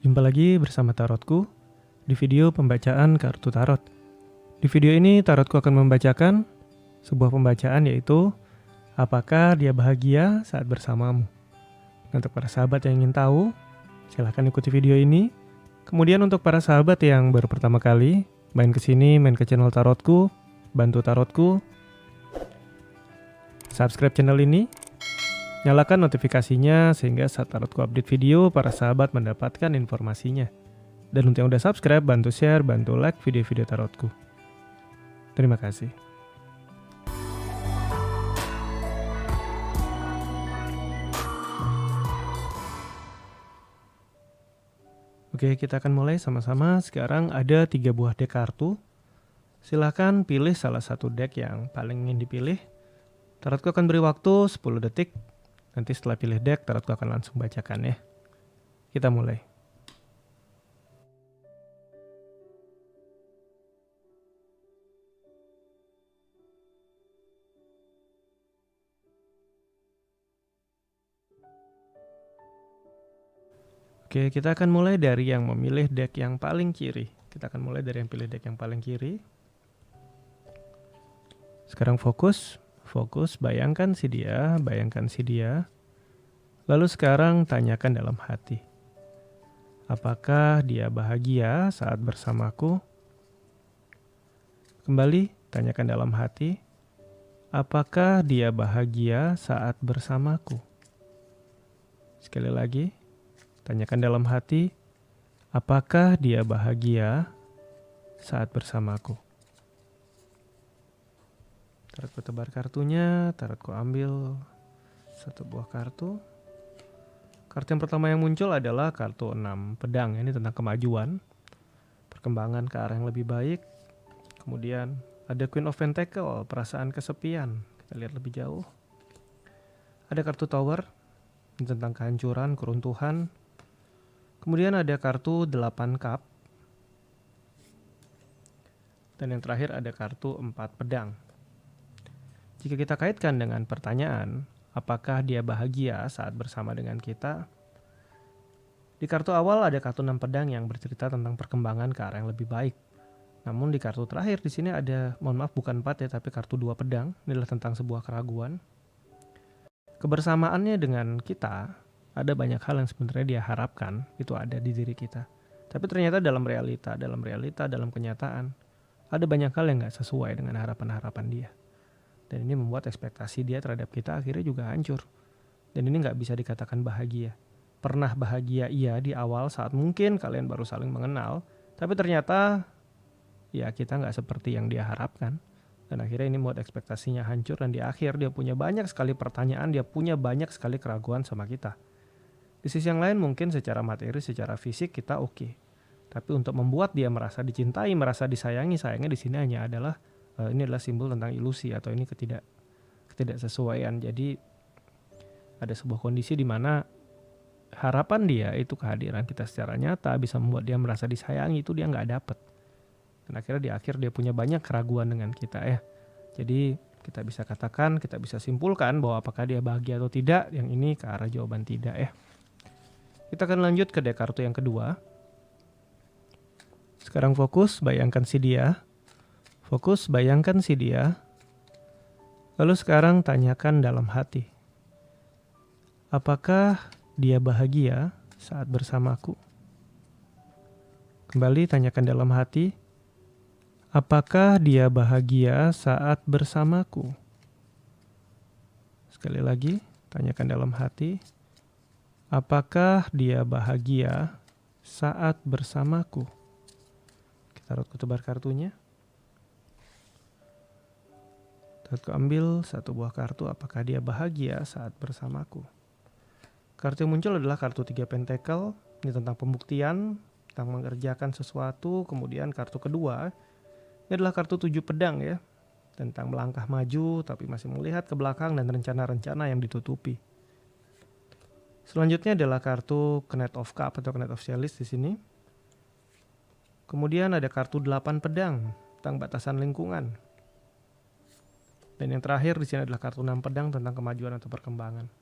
Jumpa lagi bersama Tarotku di video pembacaan kartu tarot. Di video ini Tarotku akan membacakan sebuah pembacaan, yaitu apakah dia bahagia saat bersamamu. Untuk para sahabat yang ingin tahu, silahkan ikuti video ini. Kemudian untuk para sahabat yang baru pertama kali main ke sini, main ke channel Tarotku, bantu Tarotku subscribe channel ini, nyalakan notifikasinya sehingga saat Tarotku update video, para sahabat mendapatkan informasinya. Dan untuk yang udah subscribe, bantu share, bantu like video-video Tarotku. Terima kasih. Oke, kita akan mulai sama-sama. Sekarang ada 3 buah deck kartu. Silahkan pilih salah satu deck yang paling ingin dipilih. Tarotku akan beri waktu 10 detik. Nanti setelah pilih deck, Tarotku akan langsung bacakan ya. Kita mulai. Oke, kita akan mulai dari yang memilih deck yang paling kiri. Kita akan mulai dari yang pilih deck yang paling kiri. Sekarang fokus, bayangkan si dia, Lalu sekarang tanyakan dalam hati. Apakah dia bahagia saat bersamaku? Kembali, tanyakan dalam hati. Apakah dia bahagia saat bersamaku? Sekali lagi, tanyakan dalam hati. Apakah dia bahagia saat bersamaku? Tarotku tebar kartunya, Tarotku ambil satu buah kartu. Kartu yang pertama yang muncul adalah kartu 6 pedang. Ini tentang kemajuan, perkembangan ke arah yang lebih baik. Kemudian ada Queen of Pentacle, perasaan kesepian. Kita lihat lebih jauh. Ada kartu Tower, ini tentang kehancuran, keruntuhan. Kemudian ada kartu 8 cup. Dan yang terakhir ada kartu 4 pedang. Jika kita kaitkan dengan pertanyaan, apakah dia bahagia saat bersama dengan kita? Di kartu awal ada kartu 6 pedang yang bercerita tentang perkembangan ke arah yang lebih baik. Namun di kartu terakhir di sini ada, mohon maaf bukan 4 ya, tapi kartu 2 pedang. Ini adalah tentang sebuah keraguan. Kebersamaannya dengan kita, ada banyak hal yang sebenarnya dia harapkan itu ada di diri kita. Tapi ternyata dalam realita, dalam kenyataan, ada banyak hal yang gak sesuai dengan harapan-harapan dia. Dan ini membuat ekspektasi dia terhadap kita akhirnya juga hancur. Dan ini gak bisa dikatakan bahagia. Pernah bahagia iya di awal saat mungkin kalian baru saling mengenal. Tapi ternyata ya kita gak seperti yang dia harapkan. Dan akhirnya ini membuat ekspektasinya hancur. Dan di akhir dia punya banyak sekali pertanyaan. Dia punya banyak sekali keraguan sama kita. Di sisi yang lain mungkin secara materi, secara fisik kita oke. Tapi untuk membuat dia merasa dicintai, merasa disayangi, sayangnya di sini hanya adalah ini adalah simbol tentang ilusi atau ini ketidaksesuaian. Jadi ada sebuah kondisi di mana harapan dia itu kehadiran kita secara nyata bisa membuat dia merasa disayangi, itu dia nggak dapet. Dan akhirnya di akhir dia punya banyak keraguan dengan kita ya. Jadi kita bisa katakan, kita bisa simpulkan bahwa apakah dia bahagia atau tidak, yang ini ke arah jawaban tidak ya. Kita akan lanjut ke deck kartu yang kedua. Sekarang fokus, bayangkan si dia. Lalu sekarang tanyakan dalam hati. Apakah dia bahagia saat bersamaku? Kembali tanyakan dalam hati. Apakah dia bahagia saat bersamaku? Sekali lagi, tanyakan dalam hati. Apakah dia bahagia saat bersamaku? Kita Tarotku tebar kartunya. Tarotku ambil satu buah kartu, apakah dia bahagia saat bersamaku. Kartu yang muncul adalah kartu 3 pentacle, ini tentang pembuktian, tentang mengerjakan sesuatu. Kemudian kartu kedua, ini adalah kartu 7 pedang ya, tentang melangkah maju tapi masih melihat ke belakang dan rencana-rencana yang ditutupi. Selanjutnya adalah kartu Knight of Cup atau Knight of Chalice di sini. Kemudian ada kartu 8 pedang tentang batasan lingkungan. Dan yang terakhir di sini adalah kartu 6 pedang tentang kemajuan atau perkembangan.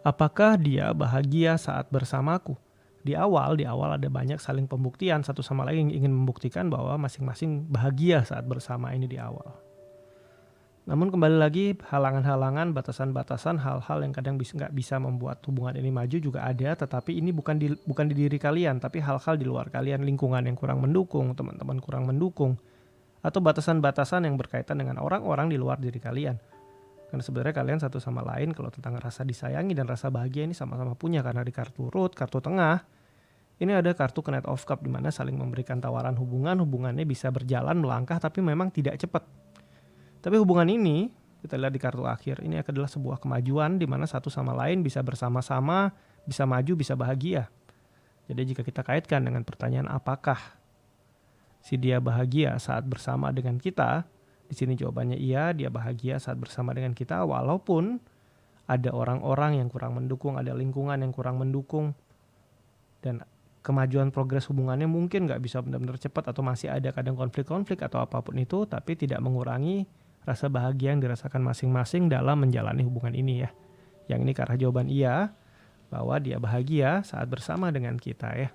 Apakah dia bahagia saat bersamaku? di awal ada banyak saling pembuktian, satu sama lain ingin membuktikan bahwa masing-masing bahagia saat bersama ini di awal. Namun kembali lagi, halangan-halangan, batasan-batasan, hal-hal yang kadang nggak bisa membuat hubungan ini maju juga ada, tetapi ini bukan di diri kalian, tapi hal-hal di luar kalian, lingkungan yang kurang mendukung, teman-teman kurang mendukung, atau batasan-batasan yang berkaitan dengan orang-orang di luar diri kalian. Karena sebenarnya kalian satu sama lain kalau tentang rasa disayangi dan rasa bahagia ini sama-sama punya, karena di kartu root, kartu tengah, ini ada kartu Knight of Cup di mana saling memberikan tawaran hubungannya bisa berjalan melangkah tapi memang tidak cepat. Tapi hubungan ini, kita lihat di kartu akhir, ini adalah sebuah kemajuan di mana satu sama lain bisa bersama-sama, bisa maju, bisa bahagia. Jadi jika kita kaitkan dengan pertanyaan apakah si dia bahagia saat bersama dengan kita, di sini jawabannya iya, dia bahagia saat bersama dengan kita walaupun ada orang-orang yang kurang mendukung, ada lingkungan yang kurang mendukung, dan kemajuan progres hubungannya mungkin nggak bisa benar-benar cepat atau masih ada kadang konflik-konflik atau apapun itu, tapi tidak mengurangi rasa bahagia yang dirasakan masing-masing dalam menjalani hubungan ini ya. Yang ini ke arah jawaban iya, bahwa dia bahagia saat bersama dengan kita ya.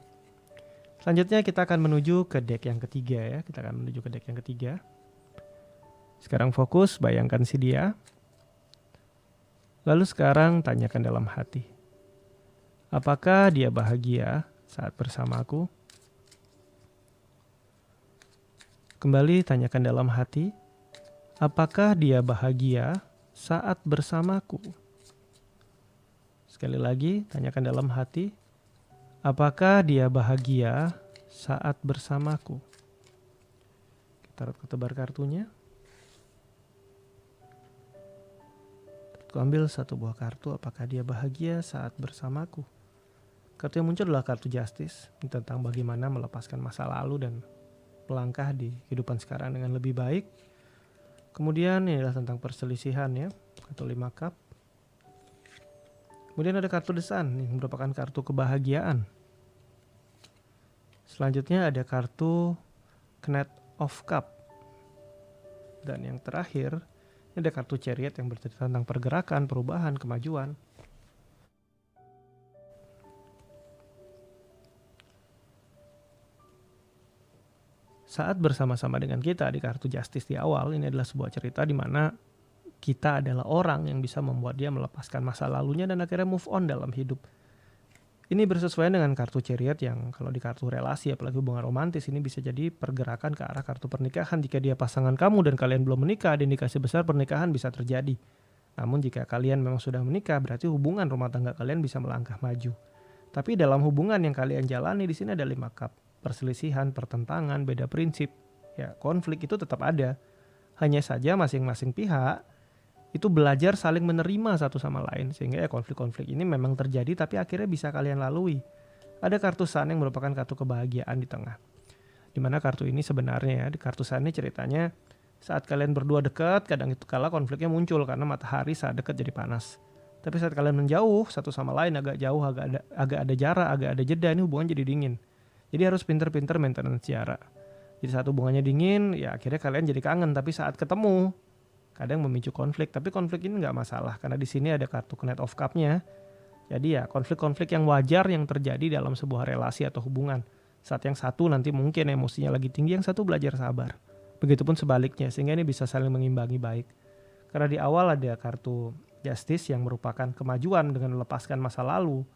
Selanjutnya kita akan menuju ke deck yang ketiga ya. Kita akan menuju ke deck yang ketiga. Sekarang fokus, bayangkan si dia. Lalu sekarang tanyakan dalam hati. Apakah dia bahagia saat bersamaku? Kembali tanyakan dalam hati. Apakah dia bahagia saat bersamaku? Sekali lagi, tanyakan dalam hati. Apakah dia bahagia saat bersamaku? Kita tebar kartunya. Aku ambil satu buah kartu. Apakah dia bahagia saat bersamaku? Kartu yang muncul adalah kartu Justice. Tentang bagaimana melepaskan masa lalu dan melangkah di kehidupan sekarang dengan lebih baik. Kemudian ini adalah tentang perselisihan ya, kartu 5 cup. Kemudian ada kartu The Sun, yang merupakan kartu kebahagiaan. Selanjutnya ada kartu Knight of Cup. Dan yang terakhir, ini ada kartu Chariot yang bercerita tentang pergerakan, perubahan, kemajuan. Saat bersama-sama dengan kita di kartu Justice di awal, ini adalah sebuah cerita di mana kita adalah orang yang bisa membuat dia melepaskan masa lalunya dan akhirnya move on dalam hidup. Ini bersesuaian dengan kartu Chariot yang kalau di kartu relasi, apalagi hubungan romantis, ini bisa jadi pergerakan ke arah kartu pernikahan. Jika dia pasangan kamu dan kalian belum menikah, ada indikasi besar pernikahan bisa terjadi. Namun jika kalian memang sudah menikah, berarti hubungan rumah tangga kalian bisa melangkah maju. Tapi dalam hubungan yang kalian jalani di sini ada 5 cup. Perselisihan, pertentangan, beda prinsip, ya konflik itu tetap ada. Hanya saja masing-masing pihak itu belajar saling menerima satu sama lain sehingga ya konflik-konflik ini memang terjadi tapi akhirnya bisa kalian lalui. Ada kartu Sun yang merupakan kartu kebahagiaan di tengah. Dimana kartu ini sebenarnya ya, di kartu Sun ini ceritanya saat kalian berdua dekat, kadang itu kala konfliknya muncul karena matahari saat dekat jadi panas. Tapi saat kalian menjauh satu sama lain agak jauh, agak ada jarak, agak ada jeda, ini hubungan jadi dingin. Jadi harus pinter-pinter maintenance jarak. Jadi saat hubungannya dingin, ya akhirnya kalian jadi kangen. Tapi saat ketemu, kadang memicu konflik. Tapi konflik ini nggak masalah, karena di sini ada kartu Knight of Cup-nya. Jadi ya konflik-konflik yang wajar yang terjadi dalam sebuah relasi atau hubungan. Saat yang satu nanti mungkin emosinya lagi tinggi, yang satu belajar sabar. Begitupun sebaliknya, sehingga ini bisa saling mengimbangi baik. Karena di awal ada kartu Justice yang merupakan kemajuan dengan melepaskan masa lalu,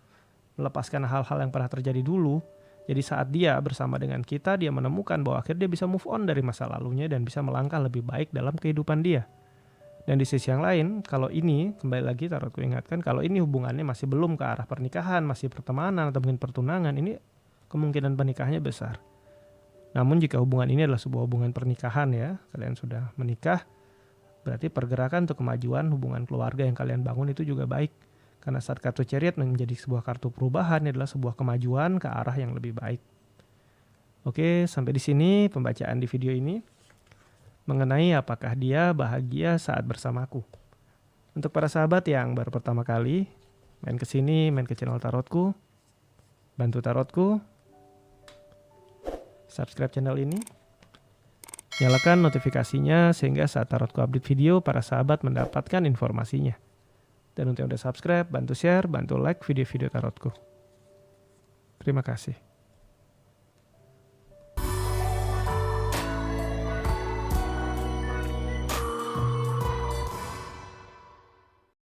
melepaskan hal-hal yang pernah terjadi dulu. Jadi saat dia bersama dengan kita, dia menemukan bahwa akhirnya dia bisa move on dari masa lalunya dan bisa melangkah lebih baik dalam kehidupan dia. Dan di sisi yang lain, kalau ini, kembali lagi tarotku ingatkan, kalau ini hubungannya masih belum ke arah pernikahan, masih pertemanan atau mungkin pertunangan, ini kemungkinan pernikahannya besar. Namun jika hubungan ini adalah sebuah hubungan pernikahan ya, kalian sudah menikah, berarti pergerakan untuk kemajuan hubungan keluarga yang kalian bangun itu juga baik. Karena saat kartu Chariot menjadi sebuah kartu perubahan, ini adalah sebuah kemajuan ke arah yang lebih baik. Oke, sampai di sini pembacaan di video ini mengenai apakah dia bahagia saat bersamaku. Untuk para sahabat yang baru pertama kali main ke sini, main ke channel tarotku, bantu tarotku, subscribe channel ini, nyalakan notifikasinya sehingga saat tarotku update video, para sahabat mendapatkan informasinya. Dan untuk yang udah subscribe, bantu share, bantu like video-video tarotku. Terima kasih.